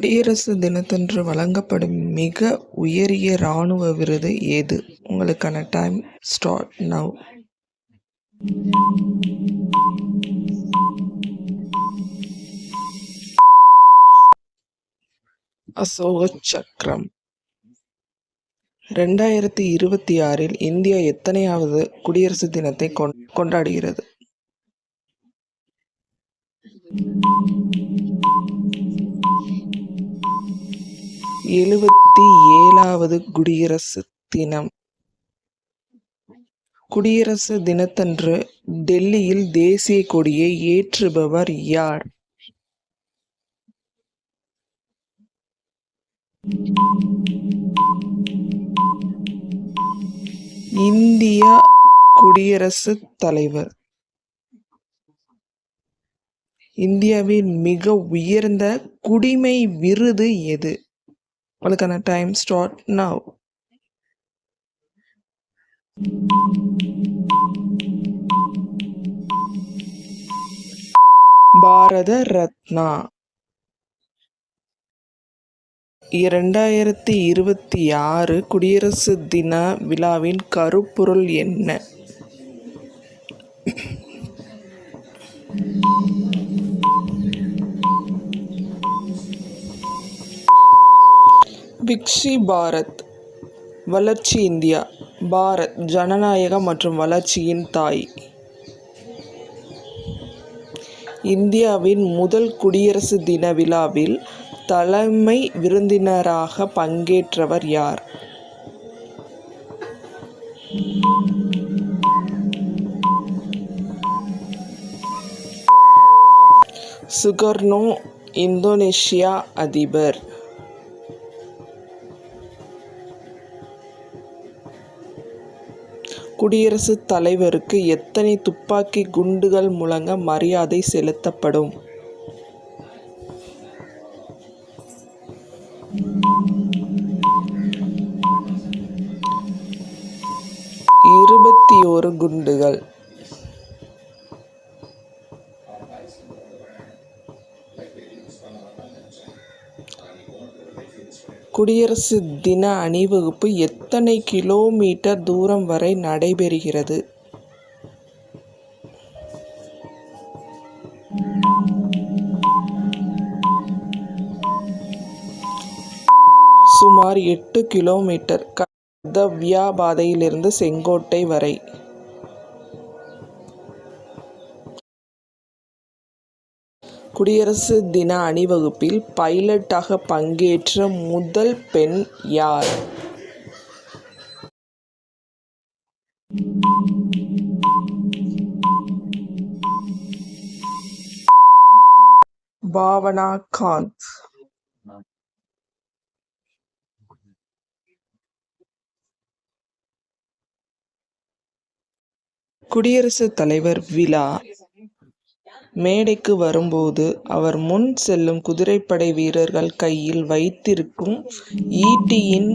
குடியரசு தினத்தன்று வழங்கப்படும் மிக உயரிய இராணுவ விருது எது? உங்களுக்கான டைம் ஸ்டார்ட் நவ். அசோக சக்கரம். 2026 இந்தியா எத்தனையாவது குடியரசு தினத்தை கொண்டாடுகிறது? 77வது குடியரசு தினம். குடியரசு தினத்தன்று டெல்லியில் தேசிய கொடியை ஏற்றுபவர் யார்? இந்திய குடியரசுத் தலைவர். இந்தியாவின் மிக உயர்ந்த குடிமை விருது எது? உங்களுக்கான time start now. Bharat Ratna. 2026 குடியரசு தின விழாவின் கருப்பொருள் என்ன? விக்ஷி பாரத், வளர்ச்சி இந்தியா. பாரத், ஜனநாயகம் மற்றும் வளர்ச்சியின் தாய். இந்தியாவின் முதல் குடியரசு தின விழாவில் தலைமை விருந்தினராக பங்கேற்றவர் யார்? சுகர்னோ, இந்தோனேஷியா அதிபர். குடியரசுத் தலைவருக்கு எத்தனை துப்பாக்கி குண்டுகள் முழங்க மரியாதை செலுத்தப்படும்? 21 குண்டுகள். குடியரசு தின அணிவகுப்பு எத்தனை கிலோமீட்டர் தூரம் வரை நடைபெறுகிறது? சுமார் 8 கிலோமீட்டர். கர்த்தவ்யா பாதையிலிருந்து செங்கோட்டை வரை. குடியரசு தின அணிவகுப்பில் பைலட்டாக பங்கேற்ற முதல் பெண் யார்? பாவனா காந்த். குடியரசுத் தலைவர் விழா மேடைக்கு வரும்போது அவர் முன் செல்லும் குதிரைப்படை வீரர்கள் கையில் வைத்திருக்கும் ஈட்டியின்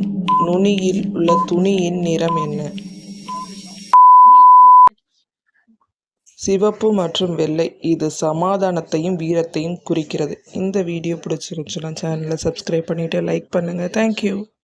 நுனியில் உள்ள துணியின் நிறம் என்ன? சிவப்பு மற்றும் வெள்ளை. இது சமாதானத்தையும் வீரத்தையும் குறிக்கிறது. இந்த வீடியோ பிடிச்சிருந்துச்சுன்னா சேனலை சப்ஸ்கிரைப் பண்ணிட்டு லைக் பண்ணுங்க. தேங்க்யூ.